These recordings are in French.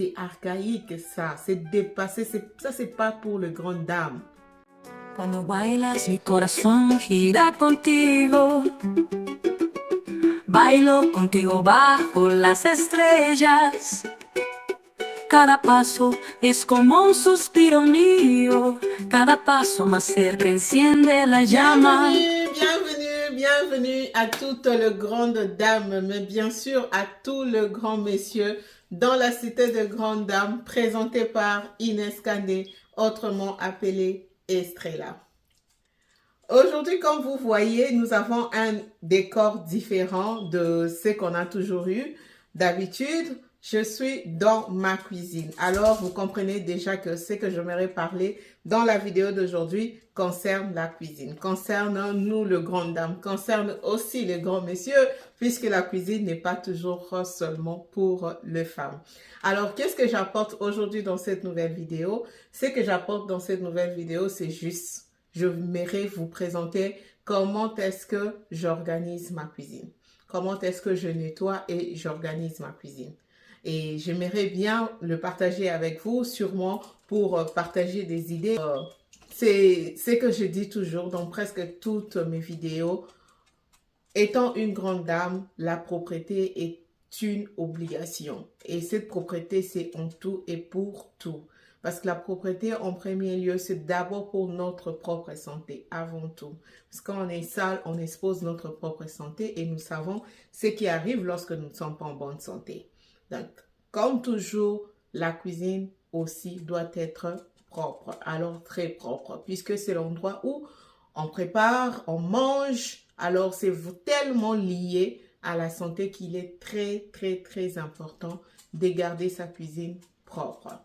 c'est archaïque ça, c'est dépassé, ça c'est pas pour les grandes dames. Cuando bailas mi corazón gira contigo. Bailo contigo bajo las estrellas. Cada paso es como un suspiro mío. Cada paso más cerca enciende la llama. Bienvenue à toutes les grandes dames, mais bien sûr à tous les grands messieurs dans la cité des grandes dames, présentée par Inès Kandé, autrement appelée Estrella. Aujourd'hui, comme vous voyez, nous avons un décor différent de ce qu'on a toujours eu. D'habitude, je suis dans ma cuisine. Alors, vous comprenez déjà que ce que j'aimerais parler dans la vidéo d'aujourd'hui concerne la cuisine, concerne nous, les grandes dames, concerne aussi les grands messieurs, puisque la cuisine n'est pas toujours seulement pour les femmes. Alors, qu'est-ce que j'apporte aujourd'hui dans cette nouvelle vidéo? Ce que j'apporte dans cette nouvelle vidéo, c'est juste... j'aimerais vous présenter comment est-ce que j'organise ma cuisine. Comment est-ce que je nettoie et j'organise ma cuisine. Et j'aimerais bien le partager avec vous, sûrement pour partager des idées. C'est ce que je dis toujours dans presque toutes mes vidéos. Étant une grande dame, la propreté est une obligation. Et cette propreté, c'est en tout et pour tout. Parce que la propreté, en premier lieu, c'est d'abord pour notre propre santé, avant tout. Parce que quand on est sale, on expose notre propre santé et nous savons ce qui arrive lorsque nous ne sommes pas en bonne santé. Donc, comme toujours, la cuisine aussi doit être propre. Alors, très propre, puisque c'est l'endroit où on prépare, on mange. Alors, c'est tellement lié à la santé qu'il est très important de garder sa cuisine propre.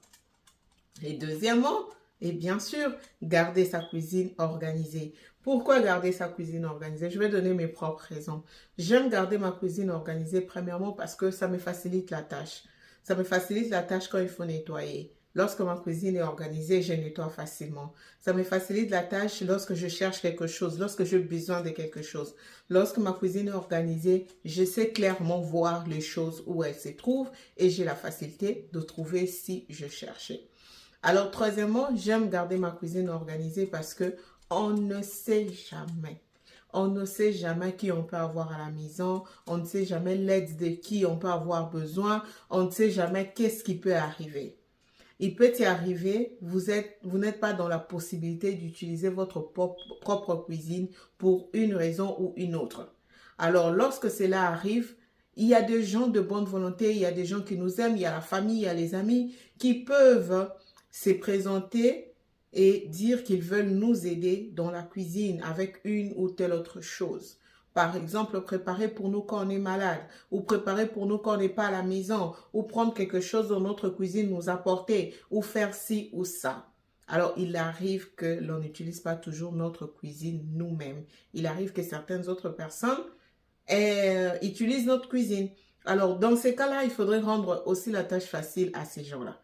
Et deuxièmement, et bien sûr, garder sa cuisine organisée. Pourquoi garder sa cuisine organisée? Je vais donner mes propres raisons. J'aime garder ma cuisine organisée premièrement parce que ça me facilite la tâche. Ça me facilite la tâche quand il faut nettoyer. Lorsque ma cuisine est organisée, je nettoie facilement. Ça me facilite la tâche lorsque je cherche quelque chose, lorsque j'ai besoin de quelque chose. Lorsque ma cuisine est organisée, je sais clairement voir les choses où elles se trouvent et j'ai la facilité de trouver si je cherchais. Alors, troisièmement, j'aime garder ma cuisine organisée parce que on ne sait jamais. On ne sait jamais qui on peut avoir à la maison. On ne sait jamais l'aide de qui on peut avoir besoin. On ne sait jamais qu'est-ce qui peut arriver. Il peut y arriver, vous n'êtes pas dans la possibilité d'utiliser votre propre cuisine pour une raison ou une autre. Alors, lorsque cela arrive, il y a des gens de bonne volonté, il y a des gens qui nous aiment, il y a la famille, il y a les amis qui peuvent se présenter et dire qu'ils veulent nous aider dans la cuisine avec une ou telle autre chose. Par exemple, préparer pour nous quand on est malade, ou préparer pour nous quand on n'est pas à la maison, ou prendre quelque chose dans notre cuisine, nous apporter, ou faire ci ou ça. Alors, il arrive que l'on n'utilise pas toujours notre cuisine nous-mêmes. Il arrive que certaines autres personnes utilisent notre cuisine. Alors, dans ces cas-là, il faudrait rendre aussi la tâche facile à ces gens-là.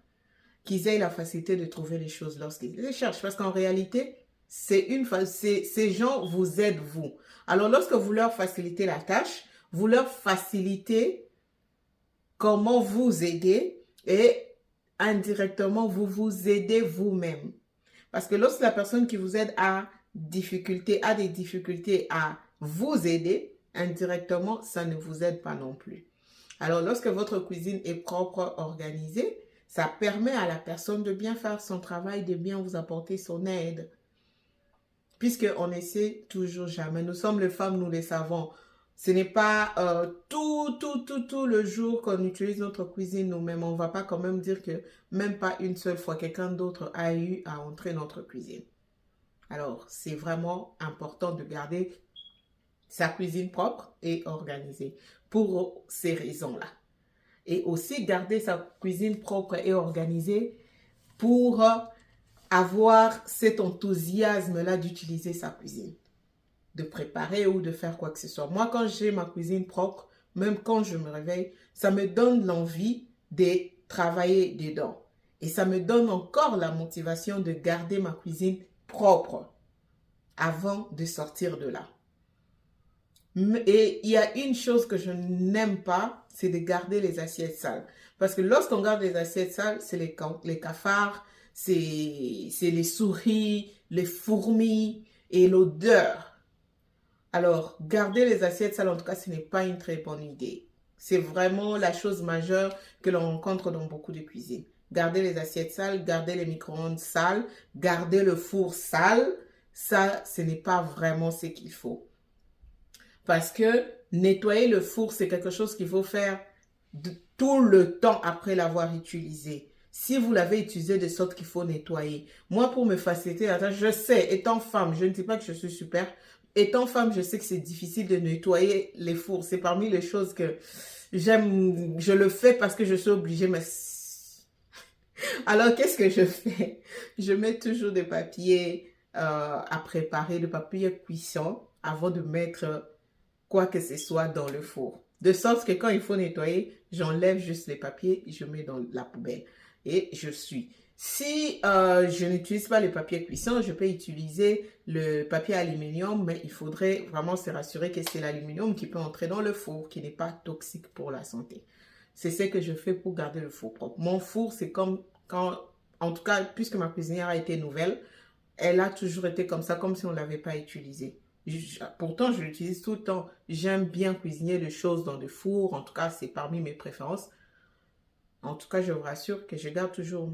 Qu'ils aient la facilité de trouver les choses lorsqu'ils les cherchent. Parce qu'en réalité, ces gens vous aident, vous. Alors, lorsque vous leur facilitez la tâche, vous leur facilitez comment vous aider et indirectement, vous vous aidez vous-même. Parce que lorsque la personne qui vous aide a des difficultés à vous aider, indirectement, ça ne vous aide pas non plus. Alors, lorsque votre cuisine est propre, organisée, ça permet à la personne de bien faire son travail, de bien vous apporter son aide. Puisqu'on essaie toujours jamais. Nous sommes les femmes, nous les savons. Ce n'est pas tout le jour qu'on utilise notre cuisine nous-mêmes. On ne va pas quand même dire que même pas une seule fois, quelqu'un d'autre a eu à entrer dans notre cuisine. Alors, c'est vraiment important de garder sa cuisine propre et organisée pour ces raisons-là. Et aussi garder sa cuisine propre et organisée pour avoir cet enthousiasme-là d'utiliser sa cuisine, de préparer ou de faire quoi que ce soit. Moi, quand j'ai ma cuisine propre, même quand je me réveille, ça me donne l'envie de travailler dedans. Et ça me donne encore la motivation de garder ma cuisine propre avant de sortir de là. Et il y a une chose que je n'aime pas, c'est de garder les assiettes sales. Parce que lorsqu'on garde les assiettes sales, c'est les cafards, c'est les souris, les fourmis et l'odeur. Alors, garder les assiettes sales, en tout cas, ce n'est pas une très bonne idée. C'est vraiment la chose majeure que l'on rencontre dans beaucoup de cuisines. Garder les assiettes sales, garder les micro-ondes sales, garder le four sale, ça, ce n'est pas vraiment ce qu'il faut. Parce que nettoyer le four, c'est quelque chose qu'il faut faire tout le temps après l'avoir utilisé. Si vous l'avez utilisé de sorte qu'il faut nettoyer. Moi, pour me faciliter la tâche, je sais, étant femme, je ne dis pas que je suis super. Étant femme, je sais que c'est difficile de nettoyer les fours. C'est parmi les choses que j'aime. Je le fais parce que je suis obligée. Mais alors, qu'est-ce que je fais? Je mets toujours des papiers à préparer, de papier cuisson avant de mettre quoi que ce soit dans le four. De sorte que quand il faut nettoyer, j'enlève juste les papiers et je mets dans la poubelle. Et je suis. Si je n'utilise pas le papier cuisson, je peux utiliser le papier aluminium, mais il faudrait vraiment se rassurer que c'est l'aluminium qui peut entrer dans le four, qui n'est pas toxique pour la santé. C'est ce que je fais pour garder le four propre. Mon four, c'est comme quand, en tout cas, puisque ma cuisinière a été nouvelle, elle a toujours été comme ça, comme si on ne l'avait pas utilisée. Pourtant, je l'utilise tout le temps. J'aime bien cuisiner les choses dans le four. En tout cas, c'est parmi mes préférences. En tout cas, je vous rassure que je garde toujours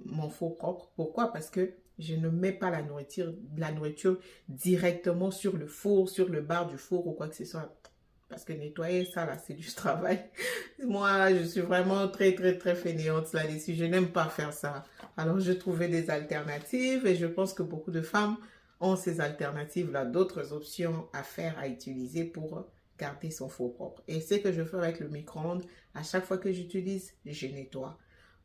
mon four propre. Pourquoi? Parce que je ne mets pas la nourriture directement sur le four, sur le bar du four ou quoi que ce soit. Parce que nettoyer ça, là, c'est du travail. Moi, je suis vraiment très, très, très fainéante là-dessus. Je n'aime pas faire ça. Alors, je trouvais des alternatives et je pense que beaucoup de femmes ont ces alternatives-là, d'autres options à faire, à utiliser pour garder son four propre. Et c'est ce que je fais avec le micro-ondes. À chaque fois que j'utilise, je nettoie.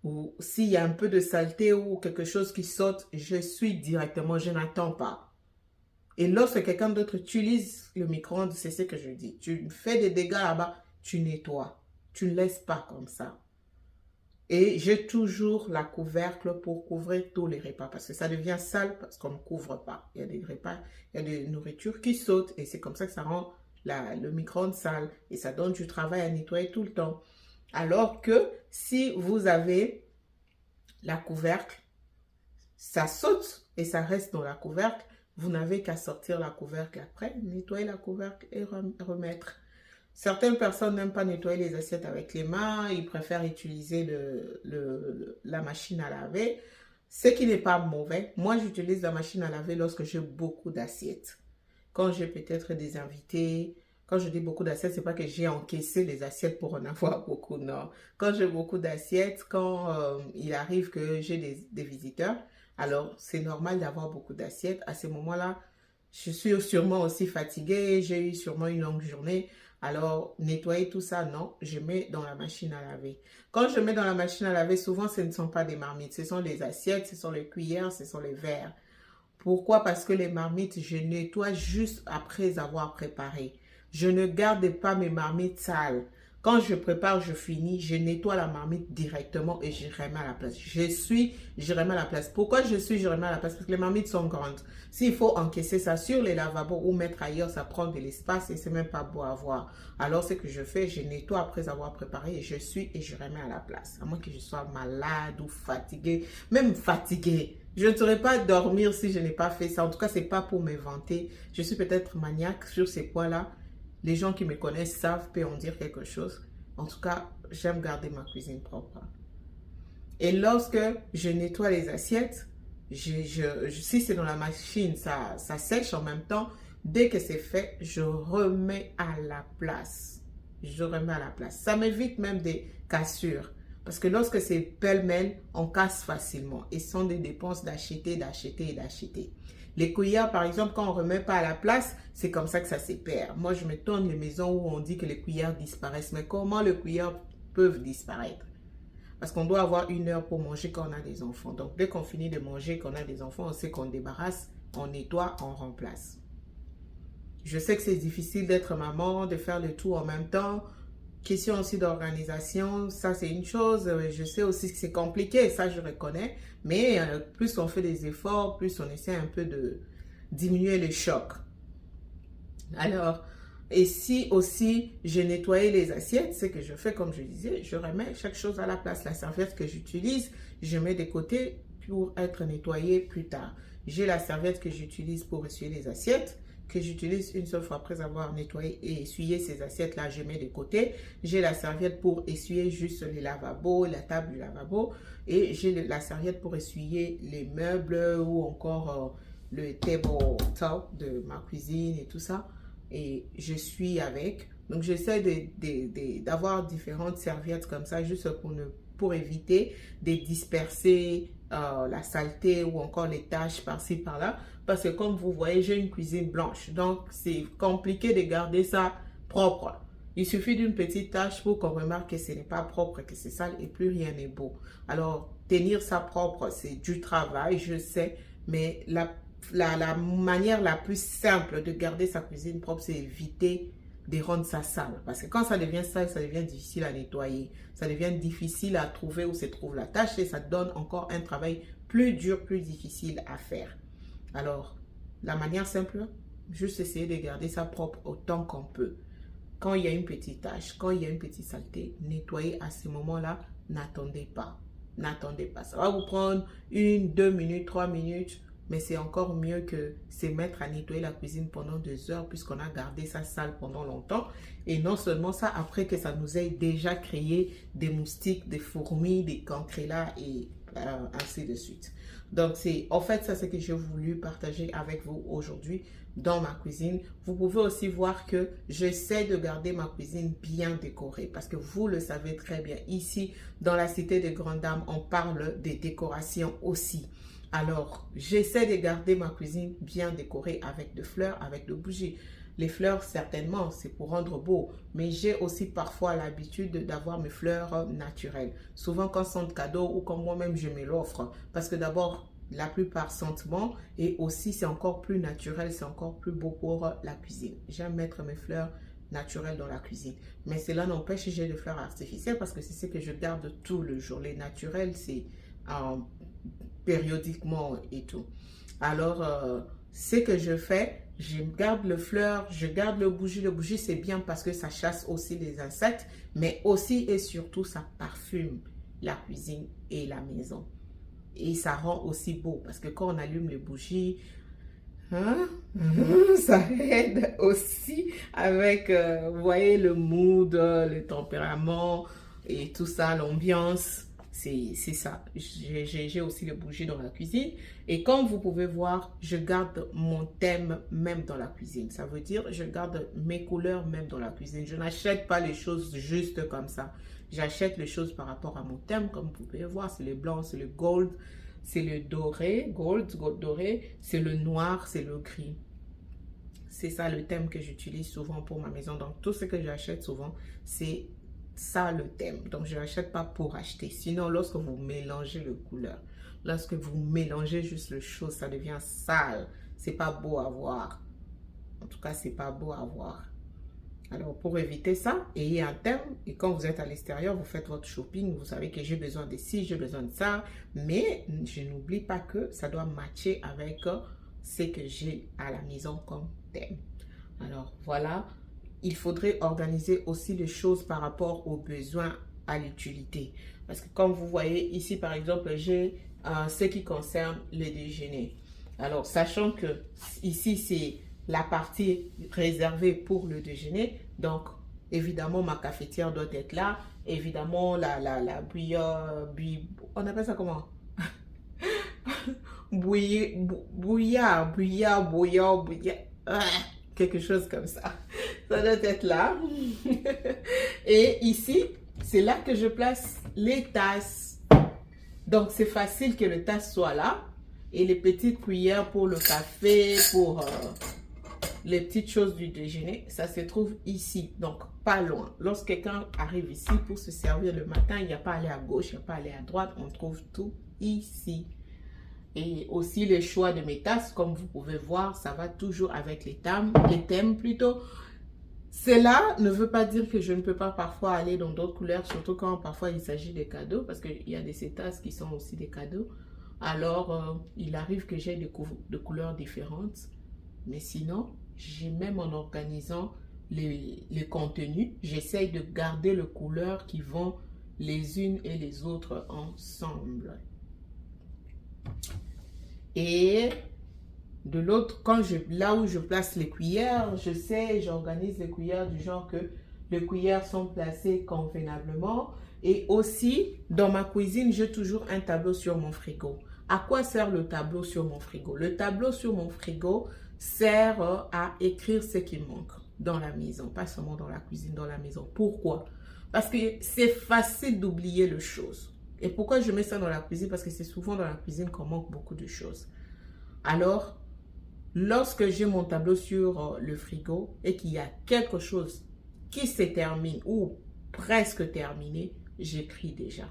Ou s'il y a un peu de saleté ou quelque chose qui saute, je suis directement, je n'attends pas. Et lorsque quelqu'un d'autre utilise le micro-ondes, c'est ce que je dis. Tu fais des dégâts là-bas, tu nettoies. Tu ne laisses pas comme ça. Et j'ai toujours la couvercle pour couvrir tous les repas. Parce que ça devient sale parce qu'on ne couvre pas. Il y a des repas, il y a des nourritures qui sautent. Et c'est comme ça que ça rend le micro-ondes sale. Et ça donne du travail à nettoyer tout le temps. Alors que si vous avez la couvercle, ça saute et ça reste dans la couvercle. Vous n'avez qu'à sortir la couvercle après, nettoyer la couvercle et remettre. Certaines personnes n'aiment pas nettoyer les assiettes avec les mains, ils préfèrent utiliser la machine à laver, ce qui n'est pas mauvais. Moi, j'utilise la machine à laver lorsque j'ai beaucoup d'assiettes. Quand j'ai peut-être des invités, quand je dis beaucoup d'assiettes, c'est pas que j'ai encaissé les assiettes pour en avoir beaucoup, non. Quand j'ai beaucoup d'assiettes, quand il arrive que j'ai des visiteurs, alors c'est normal d'avoir beaucoup d'assiettes. À ce moment-là, je suis sûrement aussi fatiguée, j'ai eu sûrement une longue journée. Alors, nettoyer tout ça, non, je mets dans la machine à laver. Quand je mets dans la machine à laver, souvent, ce ne sont pas des marmites. Ce sont les assiettes, ce sont les cuillères, ce sont les verres. Pourquoi? Parce que les marmites, je nettoie juste après avoir préparé. Je ne garde pas mes marmites sales. Quand je prépare, je finis, je nettoie la marmite directement et je remets à la place. Je remets à la place. Pourquoi je remets à la place? Parce que les marmites sont grandes. S'il faut encaisser ça sur les lavabos ou mettre ailleurs, ça prend de l'espace et c'est même pas beau à voir. Alors, ce que je fais, je nettoie après avoir préparé et je remets à la place. À moins que je sois malade ou fatiguée, même fatiguée. Je ne saurais pas dormir si je n'ai pas fait ça. En tout cas, c'est pas pour me vanter. Je suis peut-être maniaque sur ces points-là. Les gens qui me connaissent savent, peuvent en dire quelque chose. En tout cas, j'aime garder ma cuisine propre. Et lorsque je nettoie les assiettes, si c'est dans la machine, ça sèche en même temps. Dès que c'est fait, je remets à la place. Je remets à la place. Ça m'évite même des cassures. Parce que lorsque c'est pêle-mêle, on casse facilement. Et ce sont des dépenses d'acheter, d'acheter et d'acheter. Les cuillères, par exemple, quand on ne remet pas à la place, c'est comme ça que ça se perd. Moi, je me tourne les maisons où on dit que les cuillères disparaissent. Mais comment les cuillères peuvent disparaître? Parce qu'on doit avoir 1 heure pour manger quand on a des enfants. Donc, dès qu'on finit de manger, qu'on a des enfants, on sait qu'on débarrasse, on nettoie, on remplace. Je sais que c'est difficile d'être maman, de faire le tout en même temps. Question aussi d'organisation, ça c'est une chose. Je sais aussi que c'est compliqué, ça je reconnais. Mais plus on fait des efforts, plus on essaie un peu de diminuer les chocs. Alors, Et si aussi je nettoyais les assiettes, c'est que je fais comme je disais, je remets chaque chose à la place. La serviette que j'utilise, je mets de côté pour être nettoyée plus tard. J'ai la serviette que j'utilise pour essuyer les assiettes, que j'utilise une seule fois après avoir nettoyé et essuyé ces assiettes-là, je mets de côté. J'ai la serviette pour essuyer juste les lavabos, la table du lavabo. Et j'ai la serviette pour essuyer les meubles ou encore le tabletop de ma cuisine et tout ça. Et je suis avec. Donc, j'essaie d'avoir différentes serviettes comme ça, juste pour éviter de disperser la saleté ou encore les taches par-ci, par-là. Parce que comme vous voyez, j'ai une cuisine blanche. Donc, c'est compliqué de garder ça propre. Il suffit d'une petite tache pour qu'on remarque que ce n'est pas propre, que c'est sale et plus rien n'est beau. Alors, tenir ça propre, c'est du travail, je sais, mais la manière la plus simple de garder sa cuisine propre, c'est éviter de rendre ça sale. Parce que quand ça devient sale, ça devient difficile à nettoyer. Ça devient difficile à trouver où se trouve la tâche et ça donne encore un travail plus dur, plus difficile à faire. Alors, la manière simple, juste essayer de garder ça propre autant qu'on peut. Quand il y a une petite tâche, quand il y a une petite saleté, nettoyer à ce moment-là, n'attendez pas. N'attendez pas. Ça va vous prendre 1, 2 minutes, 3 minutes. Mais c'est encore mieux que se mettre à nettoyer la cuisine pendant 2 heures puisqu'on a gardé ça sale pendant longtemps. Et non seulement ça, après que ça nous ait déjà créé des moustiques, des fourmis, des cancrelats et ainsi de suite. Donc, en fait, ça, c'est ce que j'ai voulu partager avec vous aujourd'hui dans ma cuisine. Vous pouvez aussi voir que j'essaie de garder ma cuisine bien décorée parce que vous le savez très bien. Ici, dans la cité des Grandes Dames, on parle des décorations aussi. Alors, j'essaie de garder ma cuisine bien décorée avec de fleurs, avec de bougies. Les fleurs, certainement, c'est pour rendre beau. Mais j'ai aussi parfois l'habitude d'avoir mes fleurs naturelles. Souvent, quand sont de cadeaux ou quand moi-même je me l'offre. Parce que d'abord, la plupart sentent bon. Et aussi, c'est encore plus naturel, c'est encore plus beau pour la cuisine. J'aime mettre mes fleurs naturelles dans la cuisine. Mais cela n'empêche que j'ai des fleurs artificielles parce que c'est ce que je garde tout le jour. Les naturels, c'est périodiquement et tout. Alors, ce que je fais, je garde le fleur, je garde le bougie. Le bougie, c'est bien parce que ça chasse aussi les insectes, mais aussi et surtout, ça parfume la cuisine et la maison. Et ça rend aussi beau parce que quand on allume les bougies, ça aide aussi avec, vous voyez, le mood, le tempérament et tout ça, l'ambiance. C'est ça. J'ai aussi les bougies dans la cuisine. Et comme vous pouvez voir, je garde mon thème même dans la cuisine. Ça veut dire, je garde mes couleurs même dans la cuisine. Je n'achète pas les choses juste comme ça. J'achète les choses par rapport à mon thème. Comme vous pouvez voir, c'est le blanc, c'est le gold, c'est le doré, gold doré, c'est le noir, c'est le gris. C'est ça le thème que j'utilise souvent pour ma maison. Donc, tout ce que j'achète souvent, c'est ça le thème. Donc, je n'achète pas pour acheter. Sinon, lorsque vous mélangez les couleurs, lorsque vous mélangez juste les choses, ça devient sale. C'est pas beau à voir. En tout cas, c'est pas beau à voir. Alors, pour éviter ça, ayez un thème. Et quand vous êtes à l'extérieur, vous faites votre shopping. Vous savez que j'ai besoin de ci, j'ai besoin de ça. Mais je n'oublie pas que ça doit matcher avec ce que j'ai à la maison comme thème. Alors, voilà. Il faudrait organiser aussi les choses par rapport aux besoins à l'utilité. Parce que comme vous voyez ici, par exemple, j'ai ce qui concerne le déjeuner. Alors, sachant que ici, c'est la partie réservée pour le déjeuner. Donc, évidemment, ma cafetière doit être là. Évidemment, la bouillard, on appelle ça comment? Bouillard. Quelque chose comme ça. Ça doit être là. Et ici, c'est là que je place les tasses. Donc, c'est facile que le tasse soit là. Et les petites cuillères pour le café, pour les petites choses du déjeuner, ça se trouve ici. Donc, pas loin. Lorsque quelqu'un arrive ici pour se servir le matin, il n'y a pas à aller à gauche, il n'y a pas à aller à droite. On trouve tout ici. Et aussi les choix de mes tasses, comme vous pouvez voir, ça va toujours avec les thèmes plutôt. Cela ne veut pas dire que je ne peux pas parfois aller dans d'autres couleurs, surtout quand parfois il s'agit de cadeaux, parce qu'il y a de ces tasses qui sont aussi des cadeaux. Alors, il arrive que j'ai de couleurs différentes. Mais sinon, j'ai même en organisant les contenus, j'essaye de garder les couleurs qui vont les unes et les autres ensemble. Et de l'autre, là où je place les cuillères, j'organise les cuillères du genre que les cuillères sont placées convenablement. Et aussi, dans ma cuisine, j'ai toujours un tableau sur mon frigo. À quoi sert le tableau sur mon frigo? Le tableau sur mon frigo sert à écrire ce qui manque dans la maison, pas seulement dans la cuisine, dans la maison. Pourquoi? Parce que c'est facile d'oublier les choses. Et pourquoi je mets ça dans la cuisine? Parce que c'est souvent dans la cuisine qu'on manque beaucoup de choses. Alors, lorsque j'ai mon tableau sur le frigo et qu'il y a quelque chose qui se termine ou presque terminé, j'écris déjà.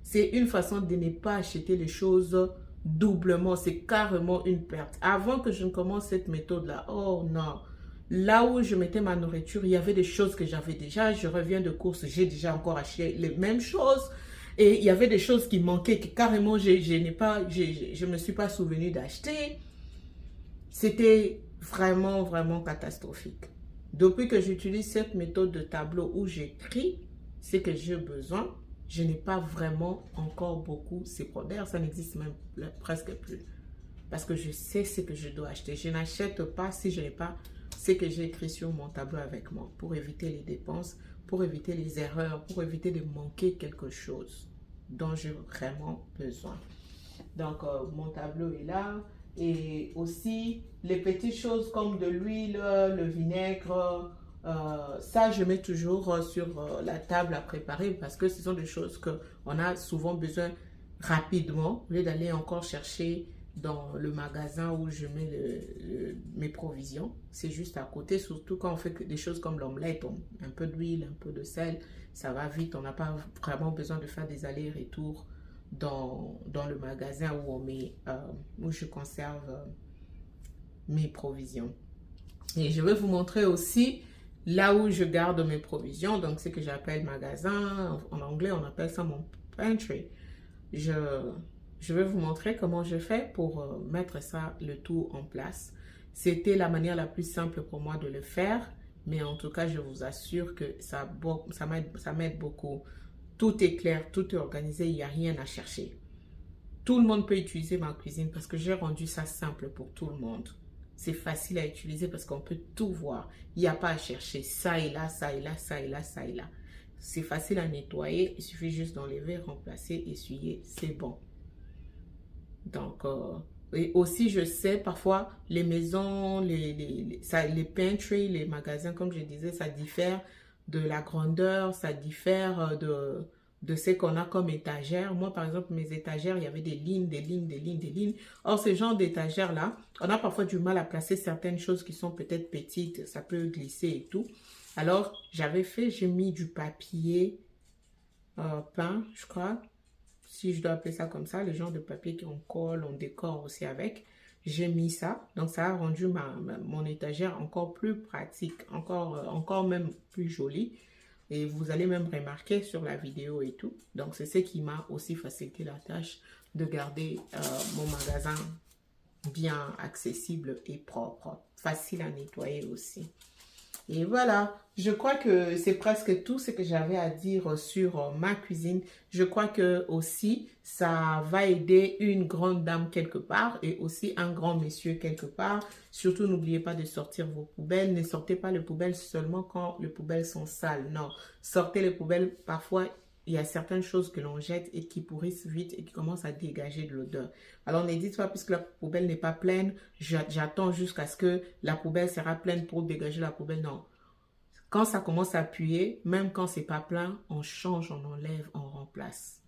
C'est une façon de ne pas acheter les choses doublement. C'est carrément une perte. Avant que je ne commence cette méthode-là, oh non, là où je mettais ma nourriture, il y avait des choses que j'avais déjà. Je reviens de course, j'ai déjà encore acheté les mêmes choses. Et il y avait des choses qui manquaient, que carrément je ne me suis pas souvenu d'acheter. C'était vraiment, vraiment catastrophique. Depuis que j'utilise cette méthode de tableau où j'écris ce que j'ai besoin, je n'ai pas vraiment encore beaucoup ces produits. Ça n'existe même presque plus. Parce que je sais ce que je dois acheter. Je n'achète pas si je n'ai pas ce que j'ai écrit sur mon tableau avec moi. Pour éviter les dépenses, pour éviter les erreurs, pour éviter de manquer quelque chose dont j'ai vraiment besoin. Donc, mon tableau est là. Et aussi, les petites choses comme de l'huile, le vinaigre, ça, je mets toujours sur la table à préparer parce que ce sont des choses qu'on a souvent besoin rapidement, au lieu d'aller encore chercher dans le magasin où je mets mes provisions. C'est juste à côté, surtout quand on fait des choses comme l'omelette, un peu d'huile, un peu de sel, ça va vite. On n'a pas vraiment besoin de faire des allers-retours dans le magasin où je conserve mes provisions. Et je vais vous montrer aussi là où je garde mes provisions, donc ce que j'appelle magasin, en anglais on appelle ça mon pantry. Je vais vous montrer comment je fais pour mettre ça, le tout en place. C'était la manière la plus simple pour moi de le faire, mais en tout cas je vous assure que ça m'aide beaucoup. Tout est clair, tout est organisé, il n'y a rien à chercher. Tout le monde peut utiliser ma cuisine parce que j'ai rendu ça simple pour tout le monde. C'est facile à utiliser parce qu'on peut tout voir. Il n'y a pas à chercher ça et là, ça et là, ça et là, ça et là. C'est facile à nettoyer, il suffit juste d'enlever, remplacer, essuyer, c'est bon. Donc, et aussi je sais parfois les maisons, les pantries, les magasins, comme je disais, ça diffère de la grandeur, ça diffère de ce qu'on a comme étagère. Moi, par exemple, mes étagères, il y avait des lignes, des lignes, des lignes, des lignes. Or, ce genre d'étagères-là, on a parfois du mal à placer certaines choses qui sont peut-être petites, ça peut glisser et tout. Alors, j'ai mis du papier peint, je crois, si je dois appeler ça comme ça, le genre de papier qu'on colle, on décore aussi avec. J'ai mis ça, donc ça a rendu mon étagère encore plus pratique, encore même plus jolie. Et vous allez même remarquer sur la vidéo et tout. Donc, c'est ce qui m'a aussi facilité la tâche de garder mon magasin bien accessible et propre. Facile à nettoyer aussi. Et voilà, je crois que c'est presque tout ce que j'avais à dire sur ma cuisine. Je crois que aussi ça va aider une grande dame quelque part et aussi un grand monsieur quelque part. Surtout, n'oubliez pas de sortir vos poubelles. Ne sortez pas les poubelles seulement quand les poubelles sont sales. Non, sortez les poubelles. Parfois, il y a certaines choses que l'on jette et qui pourrissent vite et qui commencent à dégager de l'odeur. Alors, ne dites pas, puisque la poubelle n'est pas pleine, j'attends jusqu'à ce que la poubelle sera pleine pour dégager la poubelle. Non. Quand ça commence à puer, même quand c'est pas plein, on change, on enlève, on remplace.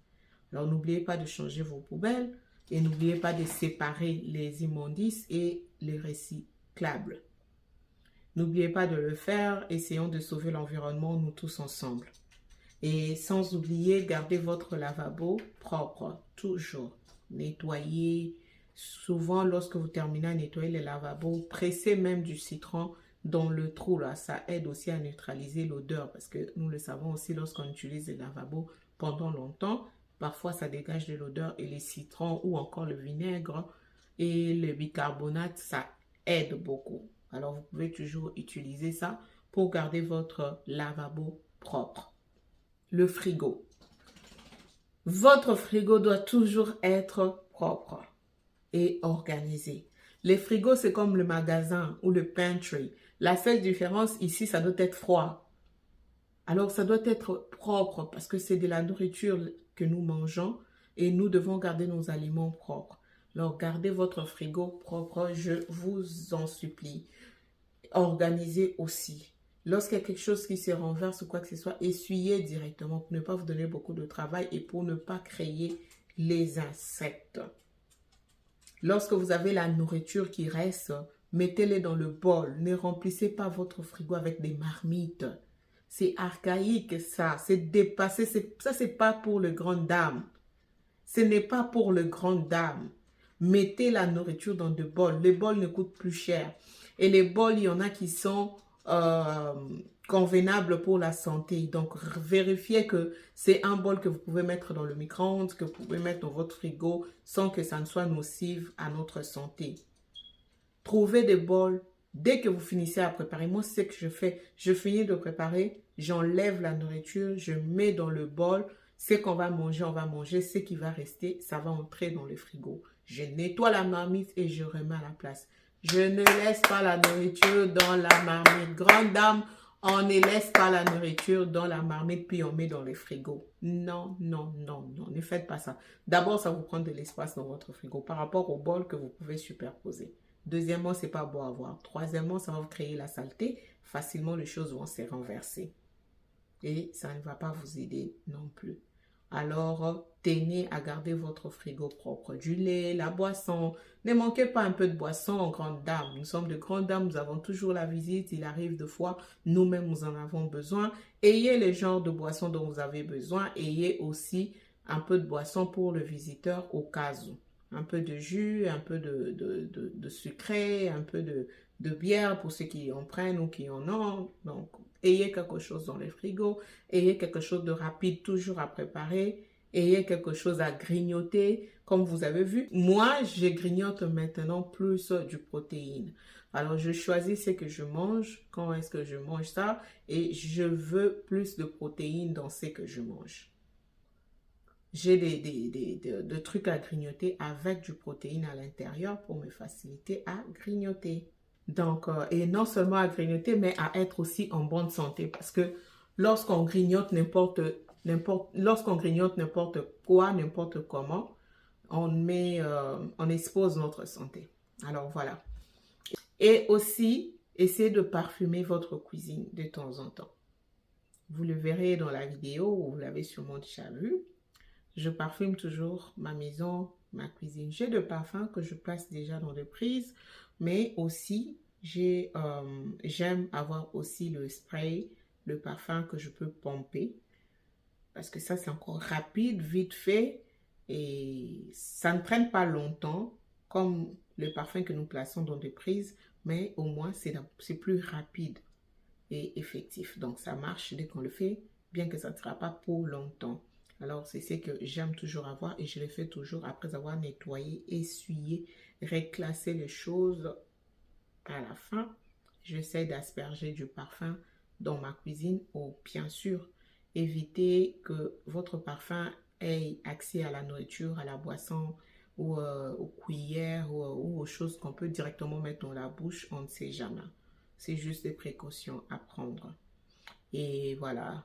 Alors, n'oubliez pas de changer vos poubelles et n'oubliez pas de séparer les immondices et les recyclables. N'oubliez pas de le faire. Essayons de sauver l'environnement, nous tous ensemble. Et sans oublier, gardez votre lavabo propre, toujours. Nettoyez. Souvent, lorsque vous terminez à nettoyer le lavabo, pressez même du citron dans le trou. Là, ça aide aussi à neutraliser l'odeur parce que nous le savons aussi lorsqu'on utilise le lavabo pendant longtemps, parfois ça dégage de l'odeur et les citrons ou encore le vinaigre et le bicarbonate, ça aide beaucoup. Alors, vous pouvez toujours utiliser ça pour garder votre lavabo propre. Le frigo. Votre frigo doit toujours être propre et organisé. Les frigos, c'est comme le magasin ou le pantry. La seule différence ici, ça doit être froid. Alors, ça doit être propre parce que c'est de la nourriture que nous mangeons et nous devons garder nos aliments propres. Alors, gardez votre frigo propre, je vous en supplie. Organisez aussi. Lorsqu'il y a quelque chose qui se renverse ou quoi que ce soit, essuyez directement pour ne pas vous donner beaucoup de travail et pour ne pas créer les insectes. Lorsque vous avez la nourriture qui reste, mettez-les dans le bol. Ne remplissez pas votre frigo avec des marmites. C'est archaïque ça, c'est dépassé. Ça, c'est pas pour les grandes dames. Ce n'est pas pour les grandes dames. Mettez la nourriture dans des bols. Les bols ne coûtent plus cher. Et les bols, il y en a qui sont convenables pour la santé. Donc, vérifiez que c'est un bol que vous pouvez mettre dans le micro-ondes, que vous pouvez mettre dans votre frigo sans que ça ne soit nocif à notre santé. Trouvez des bols. Dès que vous finissez à préparer, moi, c'est ce que je fais. Je finis de préparer, j'enlève la nourriture, je mets dans le bol. Ce qu'on va manger, on va manger. Ce qui va rester, ça va entrer dans le frigo. Je nettoie la marmite et je remets à la place. Je ne laisse pas la nourriture dans la marmite. Grande dame, on ne laisse pas la nourriture dans la marmite puis on met dans le frigo. Non, non, non, non. Ne faites pas ça. D'abord, ça vous prend de l'espace dans votre frigo par rapport au bol que vous pouvez superposer. Deuxièmement, c'est pas beau à voir. Troisièmement, ça va vous créer la saleté. Facilement, les choses vont se renverser. Et ça ne va pas vous aider non plus. Alors, tenez à garder votre frigo propre. Du lait, la boisson. Ne manquez pas un peu de boisson en grande dame. Nous sommes de grandes dames, nous avons toujours la visite. Il arrive de fois, nous-mêmes, nous en avons besoin. Ayez le genre de boisson dont vous avez besoin. Ayez aussi un peu de boisson pour le visiteur au cas où. Un peu de jus, un peu de sucré, un peu de bière pour ceux qui en prennent ou qui en ont. Donc, ayez quelque chose dans les frigos, ayez quelque chose de rapide toujours à préparer, ayez quelque chose à grignoter. Comme vous avez vu, moi, je grignote maintenant plus du protéine. Alors, je choisis ce que je mange, quand est-ce que je mange ça, et je veux plus de protéines dans ce que je mange. J'ai des trucs à grignoter avec du protéine à l'intérieur pour me faciliter à grignoter. Donc, et non seulement à grignoter, mais à être aussi en bonne santé. Parce que lorsqu'on grignote n'importe quoi, n'importe comment, on expose notre santé. Alors, voilà. Et aussi, essayez de parfumer votre cuisine de temps en temps. Vous le verrez dans la vidéo, ou vous l'avez sûrement déjà vu. Je parfume toujours ma maison, ma cuisine. J'ai de parfums que je place déjà dans des prises, mais aussi, j'aime avoir aussi le spray, le parfum que je peux pomper. Parce que ça, c'est encore rapide, vite fait, et ça ne traîne pas longtemps, comme le parfum que nous plaçons dans des prises, mais au moins, c'est plus rapide et effectif. Donc, ça marche dès qu'on le fait, bien que ça ne sera pas pour longtemps. Alors, c'est ce que j'aime toujours avoir et je le fais toujours après avoir nettoyé, essuyé, reclassé les choses. À la fin, j'essaie d'asperger du parfum dans ma cuisine ou bien sûr, évitez que votre parfum ait accès à la nourriture, à la boisson ou aux cuillères ou aux choses qu'on peut directement mettre dans la bouche. On ne sait jamais. C'est juste des précautions à prendre. Et voilà.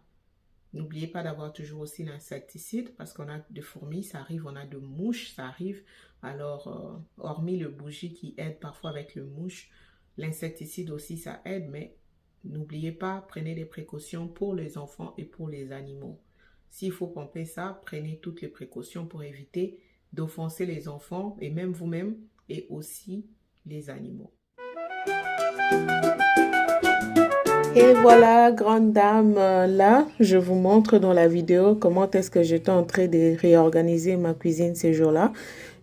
N'oubliez pas d'avoir toujours aussi l'insecticide parce qu'on a de fourmis, ça arrive, on a de mouches, ça arrive. Alors, hormis le bougie qui aide parfois avec le mouche, l'insecticide aussi, ça aide. Mais n'oubliez pas, prenez des précautions pour les enfants et pour les animaux. S'il faut pomper ça, prenez toutes les précautions pour éviter d'offenser les enfants et même vous-même et aussi les animaux. Et voilà, grande dame, là, je vous montre dans la vidéo comment est-ce que j'étais en train de réorganiser ma cuisine ces jours-là.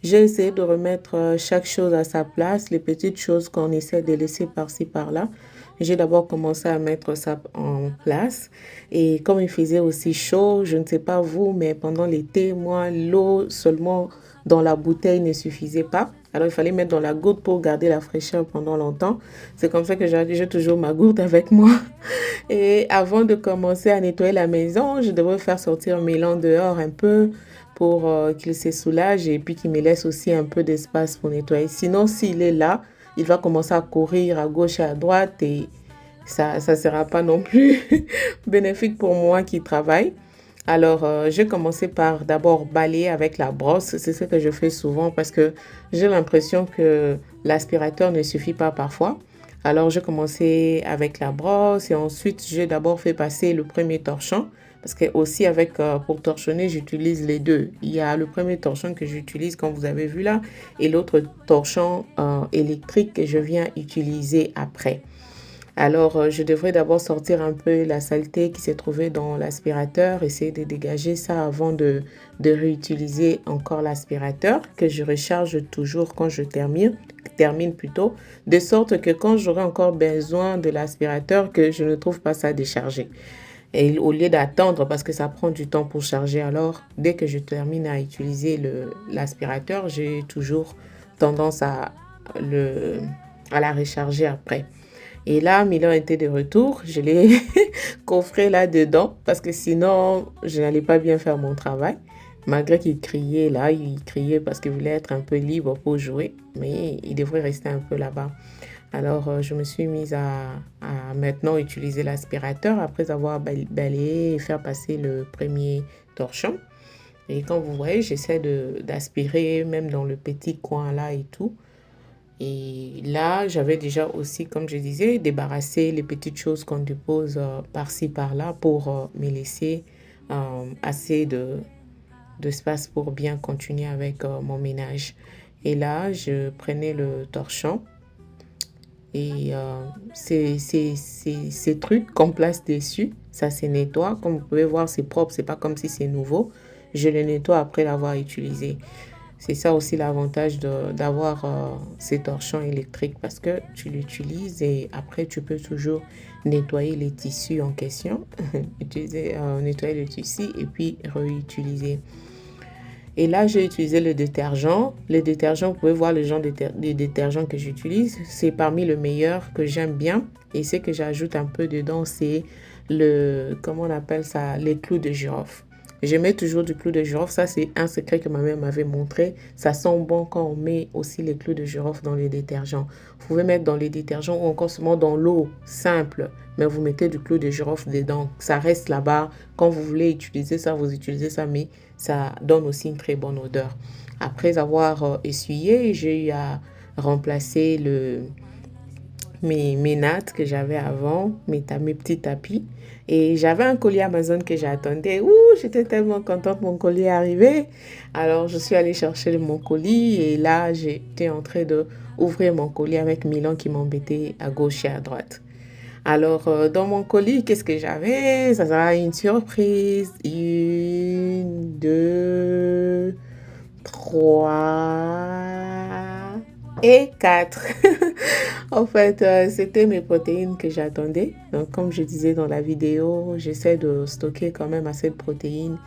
J'ai essayé de remettre chaque chose à sa place, les petites choses qu'on essaie de laisser par-ci, par-là. J'ai d'abord commencé à mettre ça en place. Et comme il faisait aussi chaud, je ne sais pas vous, mais pendant l'été, moi, l'eau seulement dans la bouteille ne suffisait pas. Alors, il fallait mettre dans la gourde pour garder la fraîcheur pendant longtemps. C'est comme ça que j'ai toujours ma gourde avec moi. Et avant de commencer à nettoyer la maison, je devrais faire sortir Milan dehors un peu pour qu'il se soulage et puis qu'il me laisse aussi un peu d'espace pour nettoyer. Sinon, s'il est là, il va commencer à courir à gauche et à droite et ça sera pas non plus bénéfique pour moi qui travaille. Alors, j'ai commencé par d'abord balayer avec la brosse. C'est ce que je fais souvent parce que j'ai l'impression que l'aspirateur ne suffit pas parfois. Alors, j'ai commencé avec la brosse et ensuite, j'ai d'abord fait passer le premier torchon. Parce que aussi pour torchonner, j'utilise les deux. Il y a le premier torchon que j'utilise, comme vous avez vu là, et l'autre torchon électrique que je viens utiliser après. Alors, je devrais d'abord sortir un peu la saleté qui s'est trouvée dans l'aspirateur, essayer de dégager ça avant de réutiliser encore l'aspirateur que je recharge toujours quand je termine plutôt, de sorte que quand j'aurai encore besoin de l'aspirateur, que je ne trouve pas ça déchargé. Et au lieu d'attendre, parce que ça prend du temps pour charger, alors dès que je termine à utiliser l'aspirateur, j'ai toujours tendance à la recharger après. Et là, Milan était de retour. Je l'ai coffré là-dedans parce que sinon, je n'allais pas bien faire mon travail. Malgré qu'il criait là, il criait parce qu'il voulait être un peu libre pour jouer. Mais il devrait rester un peu là-bas. Alors, je me suis mise à maintenant utiliser l'aspirateur après avoir balayé et faire passer le premier torchon. Et comme vous voyez, j'essaie d'aspirer même dans le petit coin là et tout. Et là, j'avais déjà aussi, comme je disais, débarrassé les petites choses qu'on dépose par-ci, par-là pour me laisser assez d'espace pour bien continuer avec mon ménage. Et là, je prenais le torchon et ces trucs qu'on place dessus, ça se nettoie. Comme vous pouvez voir, c'est propre, c'est pas comme si c'est nouveau. Je le nettoie après l'avoir utilisé. C'est ça aussi l'avantage d'avoir ces torchons électriques parce que tu l'utilises et après tu peux toujours nettoyer les tissus en question, nettoyer le tissu et puis réutiliser. Et là, j'ai utilisé le détergent. Le détergent, vous pouvez voir le genre de détergent que j'utilise. C'est parmi le meilleur que j'aime bien. Et ce que j'ajoute un peu dedans, c'est comment on appelle ça, les clous de girofle. Je mets toujours du clou de girofle. Ça, c'est un secret que ma mère m'avait montré. Ça sent bon quand on met aussi les clous de girofle dans les détergents. Vous pouvez mettre dans les détergents ou encore seulement dans l'eau simple. Mais vous mettez du clou de girofle dedans. Ça reste là-bas. Quand vous voulez utiliser ça, vous utilisez ça. Mais ça donne aussi une très bonne odeur. Après avoir essuyé, j'ai eu à remplacer mes nattes que j'avais avant, mes petits tapis. Et j'avais un colis Amazon que j'attendais. Ouh, j'étais tellement contente, mon colis est arrivé. Alors, je suis allée chercher mon colis et là, j'étais en train d'ouvrir mon colis avec Milan qui m'embêtait à gauche et à droite. Alors, dans mon colis, qu'est-ce que j'avais? Ça sera une surprise. 1, 2, 3 et 4. En fait, c'était mes protéines que j'attendais. Donc, comme je disais dans la vidéo, j'essaie de stocker quand même assez de protéines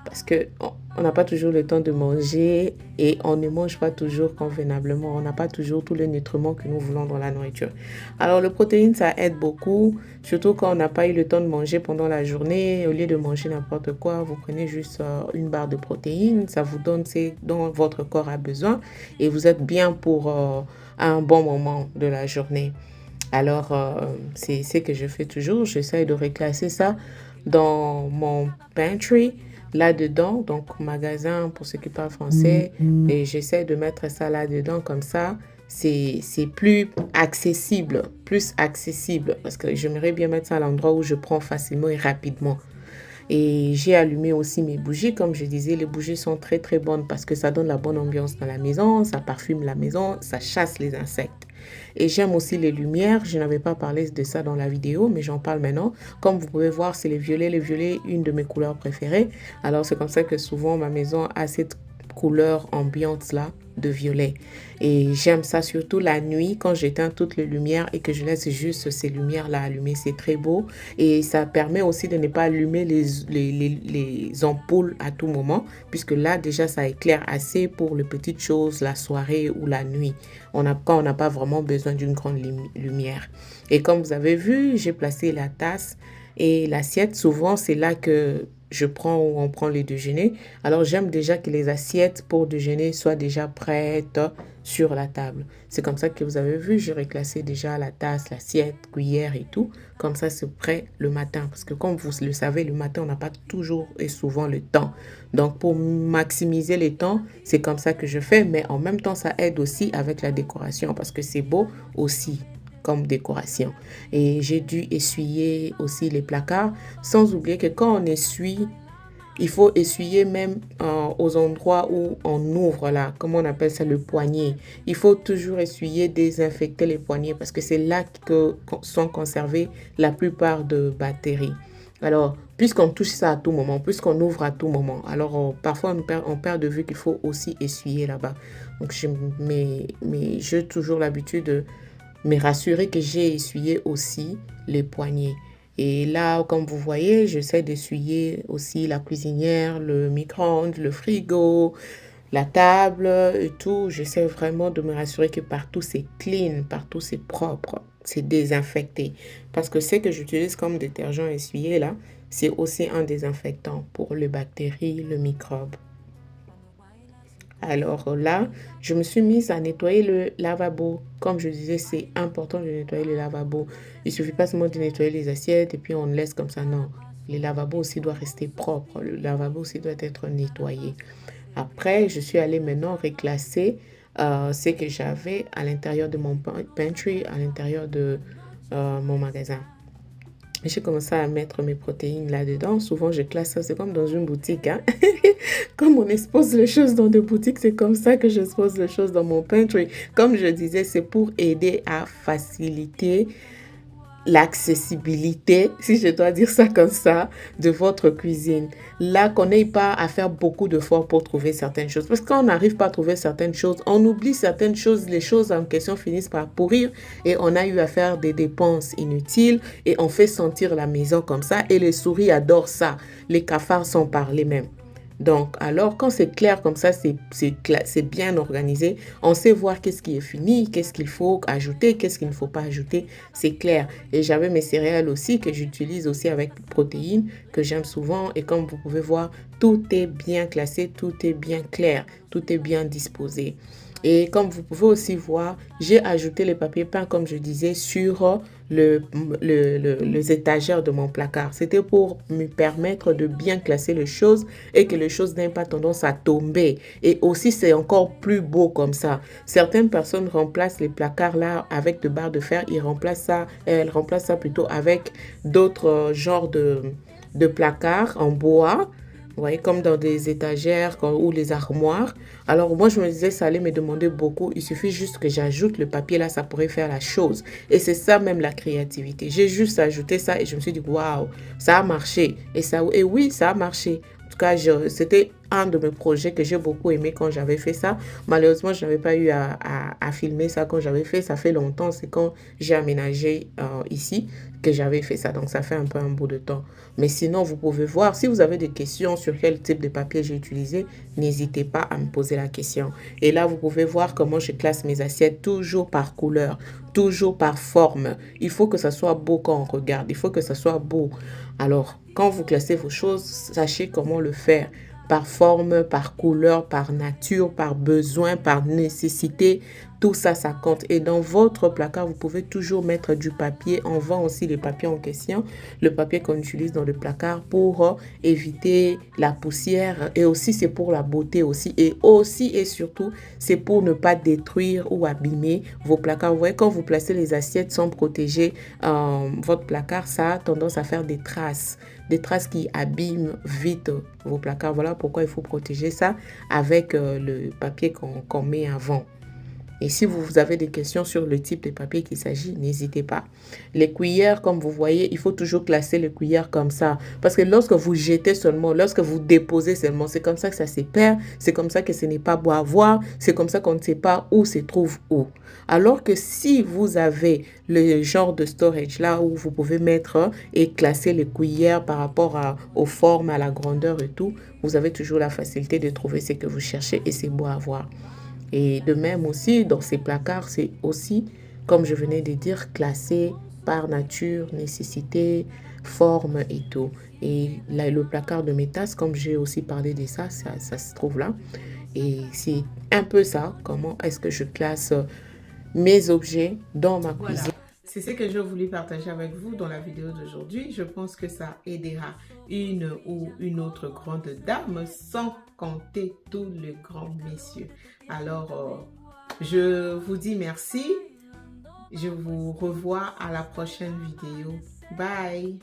parce qu'on n'a pas toujours le temps de manger et on ne mange pas toujours convenablement. On n'a pas toujours tous les nutriments que nous voulons dans la nourriture. Alors, le protéine, ça aide beaucoup, surtout quand on n'a pas eu le temps de manger pendant la journée. Au lieu de manger n'importe quoi, vous prenez juste une barre de protéines. Ça vous donne ce dont votre corps a besoin et vous êtes bien pour un bon moment de la journée. Alors, c'est ce que je fais toujours. J'essaie de reclasser ça dans mon pantry, là-dedans, donc magasin pour ceux qui parlent français. Et j'essaie de mettre ça là-dedans comme ça. C'est plus accessible parce que j'aimerais bien mettre ça à l'endroit où je prends facilement et rapidement. Et j'ai allumé aussi mes bougies. Comme je disais, les bougies sont très très bonnes parce que ça donne la bonne ambiance dans la maison, ça parfume la maison, ça chasse les insectes. Et j'aime aussi les lumières. Je n'avais pas parlé de ça dans la vidéo, mais j'en parle maintenant. Comme vous pouvez voir, c'est les violets. Les violets, une de mes couleurs préférées. Alors, c'est comme ça que souvent, ma maison a cette couleur ambiante là de violet. Et j'aime ça surtout la nuit quand j'éteins toutes les lumières et que je laisse juste ces lumières-là allumées. C'est très beau et ça permet aussi de ne pas allumer les ampoules à tout moment puisque là déjà ça éclaire assez pour les petites choses, la soirée ou la nuit. Quand on n'a pas vraiment besoin d'une grande lumière. Et comme vous avez vu, j'ai placé la tasse et l'assiette. Souvent c'est là que on prend les déjeuners. Alors, j'aime déjà que les assiettes pour déjeuner soient déjà prêtes sur la table. C'est comme ça que vous avez vu, j'ai reclassé déjà la tasse, l'assiette, cuillère et tout. Comme ça, c'est prêt le matin. Parce que comme vous le savez, le matin, on n'a pas toujours et souvent le temps. Donc, pour maximiser les temps, c'est comme ça que je fais. Mais en même temps, ça aide aussi avec la décoration parce que c'est beau aussi comme décoration. Et j'ai dû essuyer aussi les placards, sans oublier que quand on essuie, il faut essuyer même aux endroits où on ouvre là, comment on appelle ça, le poignet. Il faut toujours essuyer, désinfecter les poignets parce que c'est là que sont conservées la plupart de bactéries. Alors, puisqu'on touche ça à tout moment, puisqu'on ouvre à tout moment, alors parfois on perd de vue qu'il faut aussi essuyer là-bas. Donc, j'ai toujours l'habitude de me rassurer que j'ai essuyé aussi les poignets. Et là, comme vous voyez, j'essaie d'essuyer aussi la cuisinière, le micro-ondes, le frigo, la table et tout. J'essaie vraiment de me rassurer que partout c'est clean, partout c'est propre, c'est désinfecté. Parce que ce que j'utilise comme détergent essuyé là, c'est aussi un désinfectant pour les bactéries, le microbe. Alors là, je me suis mise à nettoyer le lavabo. Comme je disais, c'est important de nettoyer le lavabo. Il ne suffit pas seulement de nettoyer les assiettes et puis on laisse comme ça. Non, le lavabo aussi doit rester propre. Le lavabo aussi doit être nettoyé. Après, je suis allée maintenant reclasser ce que j'avais à l'intérieur de mon pantry, à l'intérieur de mon magasin. J'ai commencé à mettre mes protéines là-dedans. Souvent, je classe ça. C'est comme dans une boutique. Hein? Comme on expose les choses dans des boutiques, c'est comme ça que j'expose les choses dans mon pantry. Comme je disais, c'est pour aider à faciliter l'accessibilité, si je dois dire ça comme ça, de votre cuisine. Là, qu'on n'ait pas à faire beaucoup d'efforts pour trouver certaines choses. Parce que quand on n'arrive pas à trouver certaines choses, on oublie certaines choses, les choses en question finissent par pourrir et on a eu à faire des dépenses inutiles et on fait sentir la maison comme ça et les souris adorent ça. Les cafards sont par les mêmes. Donc, alors, quand c'est clair comme ça, c'est bien organisé. On sait voir qu'est-ce qui est fini, qu'est-ce qu'il faut ajouter, qu'est-ce qu'il ne faut pas ajouter. C'est clair. Et j'avais mes céréales aussi que j'utilise aussi avec protéines, que j'aime souvent. Et comme vous pouvez voir, tout est bien classé, tout est bien clair, tout est bien disposé. Et comme vous pouvez aussi voir, j'ai ajouté les papiers peints, comme je disais, sur les étagères de mon placard. C'était pour me permettre de bien classer les choses et que les choses n'aient pas tendance à tomber. Et aussi, c'est encore plus beau comme ça. Certaines personnes remplacent les placards là avec de barres de fer. Elles remplacent ça plutôt avec d'autres genres de placards en bois. Vous voyez, comme dans des étagères ou les armoires. Alors, moi, je me disais, ça allait me demander beaucoup. Il suffit juste que j'ajoute le papier là, ça pourrait faire la chose. Et c'est ça même la créativité. J'ai juste ajouté ça et je me suis dit, waouh, ça a marché. Et oui, ça a marché. En tout cas, c'était un de mes projets que j'ai beaucoup aimé quand j'avais fait ça. Malheureusement, je n'avais pas eu à filmer ça quand j'avais fait. Ça fait longtemps, c'est quand j'ai aménagé ici que j'avais fait ça. Donc, ça fait un peu un bout de temps. Mais sinon, vous pouvez voir, si vous avez des questions sur quel type de papier j'ai utilisé, n'hésitez pas à me poser la question. Et là, vous pouvez voir comment je classe mes assiettes, toujours par couleur, toujours par forme. Il faut que ça soit beau quand on regarde. Il faut que ça soit beau. Alors, quand vous classez vos choses, sachez comment le faire. Par forme, par couleur, par nature, par besoin, par nécessité. Tout ça, ça compte. Et dans votre placard, vous pouvez toujours mettre du papier. On vend aussi les papiers en question. Le papier qu'on utilise dans le placard pour éviter la poussière. Et aussi, c'est pour la beauté aussi. Et aussi et surtout, c'est pour ne pas détruire ou abîmer vos placards. Vous voyez, quand vous placez les assiettes sans protéger votre placard, ça a tendance à faire des traces qui abîment vite vos placards. Voilà pourquoi il faut protéger ça avec le papier qu'on met avant. Et si vous avez des questions sur le type de papier qu'il s'agit, n'hésitez pas. Les cuillères, comme vous voyez, il faut toujours classer les cuillères comme ça. Parce que lorsque vous jetez seulement, lorsque vous déposez seulement, c'est comme ça que ça se perd. C'est comme ça que ce n'est pas beau à voir. C'est comme ça qu'on ne sait pas où se trouve où. Alors que si vous avez le genre de storage là où vous pouvez mettre et classer les cuillères par rapport aux formes, à la grandeur et tout, vous avez toujours la facilité de trouver ce que vous cherchez et c'est beau à voir. Et de même aussi, dans ces placards, c'est aussi, comme je venais de dire, classé par nature, nécessité, forme et tout. Et là, le placard de mes tasses, comme j'ai aussi parlé de ça, ça se trouve là. Et c'est un peu ça, comment est-ce que je classe mes objets dans ma cuisine. C'est ce que j'ai voulu partager avec vous dans la vidéo d'aujourd'hui. Je pense que ça aidera une ou une autre grande dame, sans compter tous les grands messieurs. Alors, je vous dis merci. Je vous revois à la prochaine vidéo. Bye!